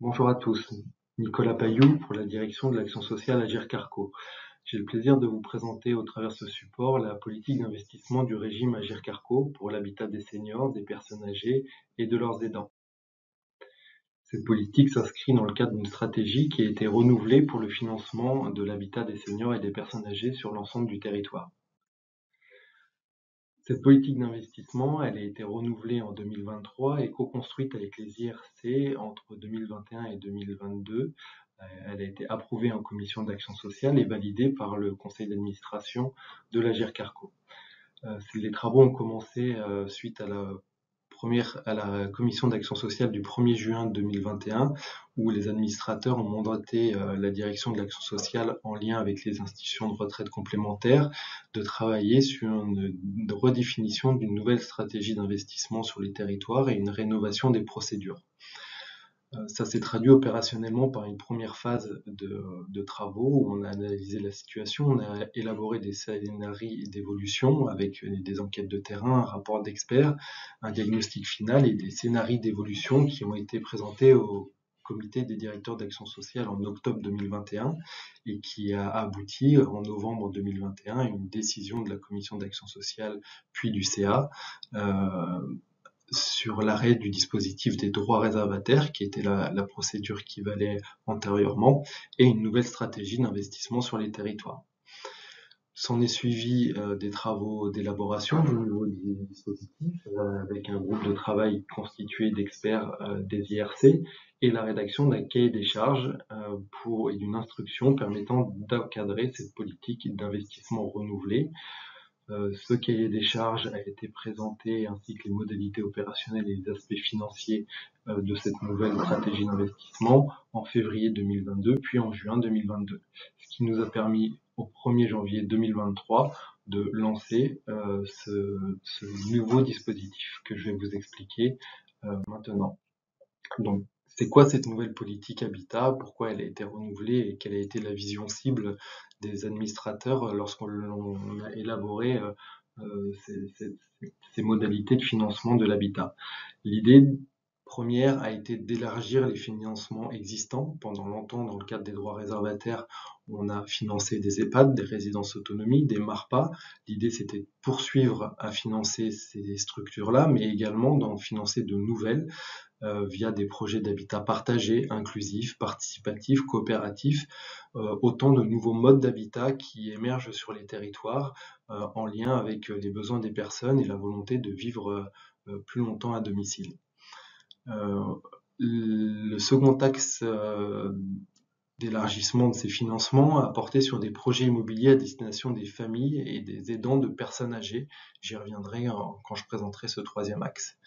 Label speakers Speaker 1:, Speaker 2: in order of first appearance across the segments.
Speaker 1: Bonjour à tous, Nicolas Pailloux pour la direction de l'action sociale Agir Carco. J'ai le plaisir de vous présenter au travers de ce support la politique d'investissement du régime Agir Carco pour l'habitat des seniors, des personnes âgées et de leurs aidants. Cette politique s'inscrit dans le cadre d'une stratégie qui a été renouvelée pour le financement de l'habitat des seniors et des personnes âgées sur l'ensemble du territoire. Cette politique d'investissement, elle a été renouvelée en 2023 et co-construite avec les IRC entre 2021 et 2022. Elle a été approuvée en commission d'action sociale et validée par le conseil d'administration de l'Agir Carco. Les travaux ont commencé suite à la commission d'action sociale du 1er juin 2021, où les administrateurs ont mandaté la direction de l'action sociale en lien avec les institutions de retraite complémentaires de travailler sur une redéfinition d'une nouvelle stratégie d'investissement sur les territoires et une rénovation des procédures. Ça s'est traduit opérationnellement par une première phase de travaux où on a analysé la situation, on a élaboré des scénarios d'évolution avec des enquêtes de terrain, un rapport d'experts, un diagnostic final et des scénarios d'évolution qui ont été présentés au comité des directeurs d'action sociale en octobre 2021 et qui a abouti en novembre 2021 à une décision de la commission d'action sociale puis du CA sur l'arrêt du dispositif des droits réservataires, qui était la procédure qui valait antérieurement, et une nouvelle stratégie d'investissement sur les territoires. S'en est suivi des travaux d'élaboration du nouveau dispositif, avec un groupe de travail constitué d'experts des IRC, et la rédaction d'un cahier des charges et d'une instruction permettant d'encadrer cette politique d'investissement renouvelée. Ce cahier des charges a été présenté ainsi que les modalités opérationnelles et les aspects financiers de cette nouvelle stratégie d'investissement en février 2022 puis en juin 2022, ce qui nous a permis au 1er janvier 2023 de lancer ce nouveau dispositif que je vais vous expliquer maintenant. Donc, c'est quoi cette nouvelle politique habitat? Pourquoi elle a été renouvelée et quelle a été la vision cible des administrateurs lorsqu'on a élaboré ces modalités de financement de l'habitat? L'idée première a été d'élargir les financements existants. Pendant longtemps, dans le cadre des droits réservataires, on a financé des EHPAD, des résidences autonomie, des MARPA. L'idée, c'était de poursuivre à financer ces structures-là, mais également d'en financer de nouvelles via des projets d'habitat partagé, inclusif, participatif, coopératif, autant de nouveaux modes d'habitat qui émergent sur les territoires en lien avec les besoins des personnes et la volonté de vivre plus longtemps à domicile. Le second axe d'élargissement de ces financements a porté sur des projets immobiliers à destination des familles et des aidants de personnes âgées. J'y reviendrai quand je présenterai ce troisième axe.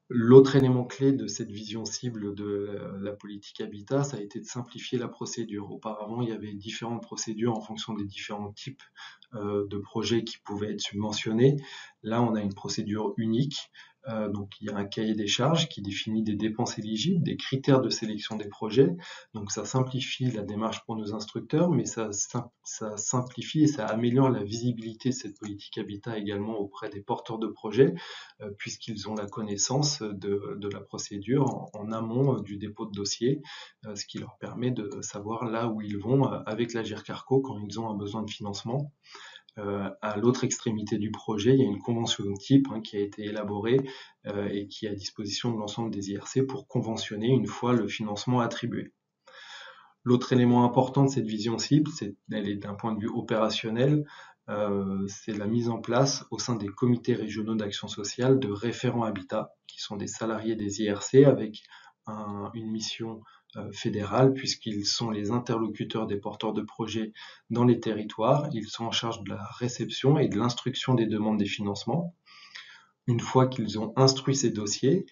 Speaker 1: L'autre élément clé de cette vision cible de la politique habitat, ça a été de simplifier la procédure. Auparavant, il y avait différentes procédures en fonction des différents types de projets qui pouvaient être subventionnés. Là, on a une procédure unique. Donc, il y a un cahier des charges qui définit des dépenses éligibles, des critères de sélection des projets. Donc, ça simplifie la démarche pour nos instructeurs, mais ça simplifie et ça améliore la visibilité de cette politique habitat également auprès des porteurs de projets, puisqu'ils ont la connaissance de la procédure en amont du dépôt de dossier, ce qui leur permet de savoir là où ils vont avec l'Agir Carco quand ils ont un besoin de financement. À l'autre extrémité du projet, il y a une convention de type qui a été élaborée et qui est à disposition de l'ensemble des IRC pour conventionner une fois le financement attribué. L'autre élément important de cette vision cible, elle est d'un point de vue opérationnel, c'est la mise en place au sein des comités régionaux d'action sociale de référents habitat, qui sont des salariés des IRC avec une mission fédérale, puisqu'ils sont les interlocuteurs des porteurs de projets dans les territoires. Ils sont en charge de la réception et de l'instruction des demandes des financements. Une fois qu'ils ont instruit ces dossiers,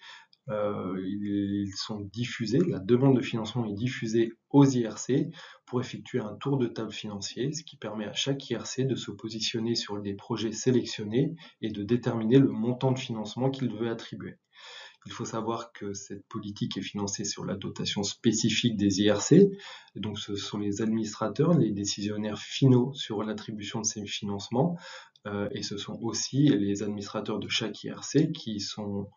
Speaker 1: ils sont diffusés, la demande de financement est diffusée aux IRC pour effectuer un tour de table financier, ce qui permet à chaque IRC de se positionner sur des projets sélectionnés et de déterminer le montant de financement qu'il veut attribuer. Il faut savoir que cette politique est financée sur la dotation spécifique des IRC, donc ce sont les administrateurs, les décisionnaires finaux sur l'attribution de ces financements, et ce sont aussi les administrateurs de chaque IRC qui sont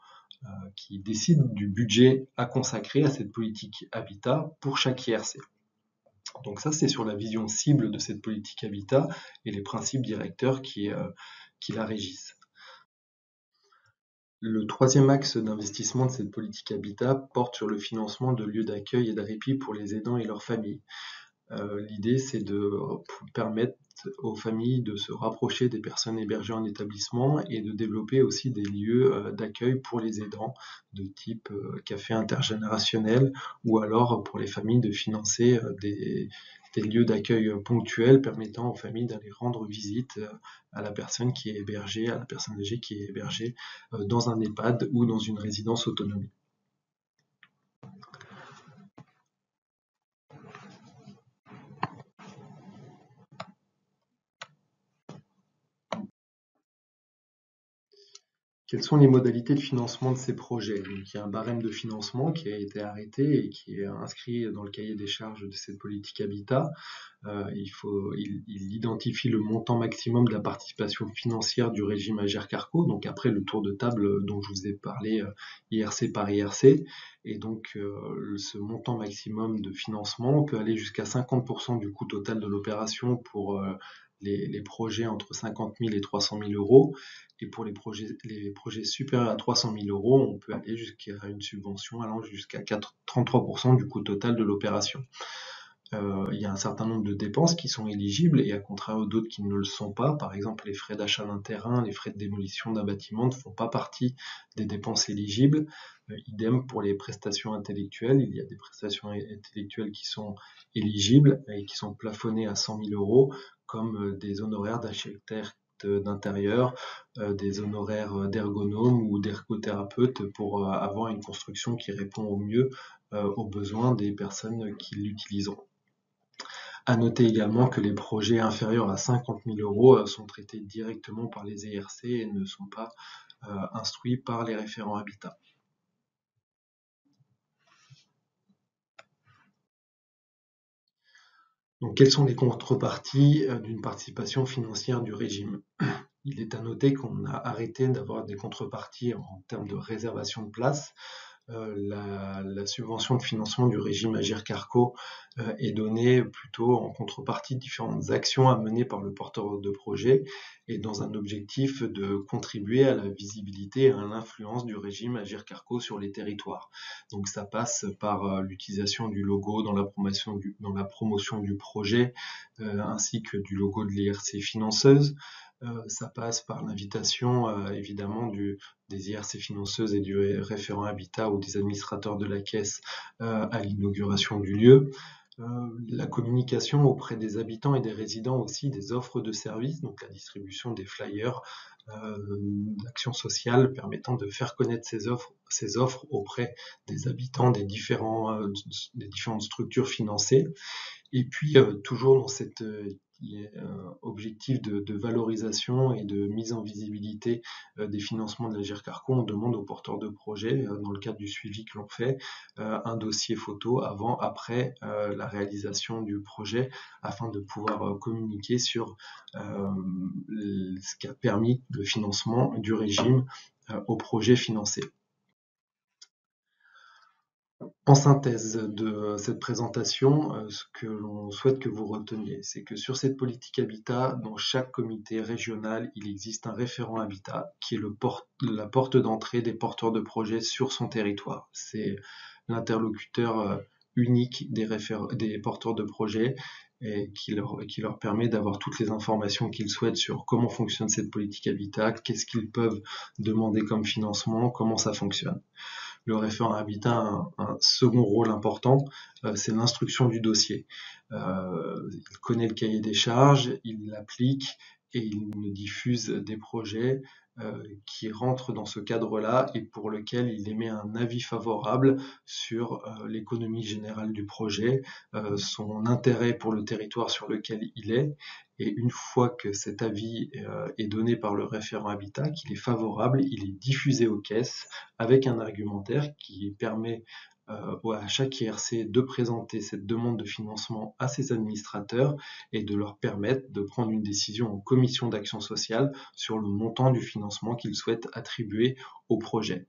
Speaker 1: qui décide du budget à consacrer à cette politique habitat pour chaque IRC. Donc ça, c'est sur la vision cible de cette politique habitat et les principes directeurs qui la régissent. Le troisième axe d'investissement de cette politique habitat porte sur le financement de lieux d'accueil et de répit pour les aidants et leurs familles. L'idée, c'est de permettre aux familles de se rapprocher des personnes hébergées en établissement et de développer aussi des lieux d'accueil pour les aidants de type café intergénérationnel, ou alors pour les familles de financer des lieux d'accueil ponctuels permettant aux familles d'aller rendre visite à la personne qui est hébergée, à la personne âgée qui est hébergée dans un EHPAD ou dans une résidence autonomie. Quelles sont les modalités de financement de ces projets? Donc, il y a un barème de financement qui a été arrêté et qui est inscrit dans le cahier des charges de cette politique habitat. Il identifie le montant maximum de la participation financière du régime Agirc-Arrco, donc après le tour de table dont je vous ai parlé IRC par IRC. Et donc ce montant maximum de financement peut aller jusqu'à 50% du coût total de l'opération pour les projets entre 50 000 et 300 000 euros. Et pour les projets supérieurs à 300 000 euros, on peut aller jusqu'à une subvention allant jusqu'à 33% du coût total de l'opération. Il y a un certain nombre de dépenses qui sont éligibles et à contrario d'autres qui ne le sont pas. Par exemple, les frais d'achat d'un terrain, les frais de démolition d'un bâtiment ne font pas partie des dépenses éligibles. Idem pour les prestations intellectuelles. Il y a des prestations intellectuelles qui sont éligibles et qui sont plafonnées à 100 000 euros, comme des honoraires d'architecte d'intérieur, des honoraires d'ergonome ou d'ergothérapeute pour avoir une construction qui répond au mieux aux besoins des personnes qui l'utiliseront. À noter également que les projets inférieurs à 50 000 euros sont traités directement par les IRC et ne sont pas instruits par les référents habitat. Donc, quelles sont les contreparties d'une participation financière du régime? Il est à noter qu'on a arrêté d'avoir des contreparties en termes de réservation de places. La subvention de financement du régime Agirc-Arrco est donnée plutôt en contrepartie de différentes actions à mener par le porteur de projet et dans un objectif de contribuer à la visibilité et à l'influence du régime Agirc-Arrco sur les territoires. Donc ça passe par l'utilisation du logo dans la promotion du projet ainsi que du logo de l'IRC financeuse. Ça passe par l'invitation évidemment des IRC financeuses et du référent habitat ou des administrateurs de la caisse à l'inauguration du lieu. La communication auprès des habitants et des résidents aussi des offres de services, donc la distribution des flyers d'action sociale permettant de faire connaître ces offres auprès des habitants des différentes structures financées. Et puis toujours dans cet objectif de valorisation et de mise en visibilité des financements de l'Agirc-Arrco, on demande aux porteurs de projets, dans le cadre du suivi que l'on fait, un dossier photo avant, après la réalisation du projet, afin de pouvoir communiquer sur ce qui a permis le financement du régime au projet financé. En synthèse de cette présentation, ce que l'on souhaite que vous reteniez, c'est que sur cette politique habitat, dans chaque comité régional, il existe un référent habitat qui est la porte d'entrée des porteurs de projets sur son territoire. C'est l'interlocuteur unique des porteurs de projets et qui leur permet d'avoir toutes les informations qu'ils souhaitent sur comment fonctionne cette politique habitat, qu'est-ce qu'ils peuvent demander comme financement, comment ça fonctionne. Le référent habitat a un second rôle important, c'est l'instruction du dossier. Il connaît le cahier des charges, il l'applique et il nous diffuse des projets qui rentrent dans ce cadre-là et pour lequel il émet un avis favorable sur l'économie générale du projet, son intérêt pour le territoire sur lequel il est. Et une fois que cet avis est donné par le référent habitat, qu'il est favorable, il est diffusé aux caisses avec un argumentaire qui permet à chaque IRC de présenter cette demande de financement à ses administrateurs et de leur permettre de prendre une décision en commission d'action sociale sur le montant du financement qu'ils souhaitent attribuer au projet.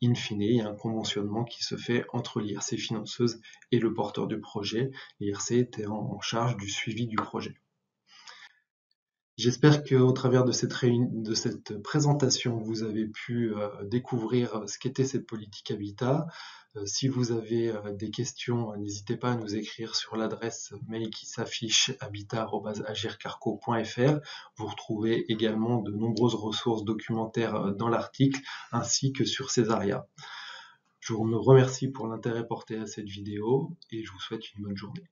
Speaker 1: in fine, il y a un conventionnement qui se fait entre l'IRC financeuse et le porteur du projet. L'IRC était en charge du suivi du projet. J'espère qu'au travers de cette présentation, vous avez pu découvrir ce qu'était cette politique habitat. Si vous avez des questions, n'hésitez pas à nous écrire sur l'adresse mail qui s'affiche habitat@agircarco.fr. Vous retrouvez également de nombreuses ressources documentaires dans l'article, ainsi que sur Césaria. Je vous remercie pour l'intérêt porté à cette vidéo et je vous souhaite une bonne journée.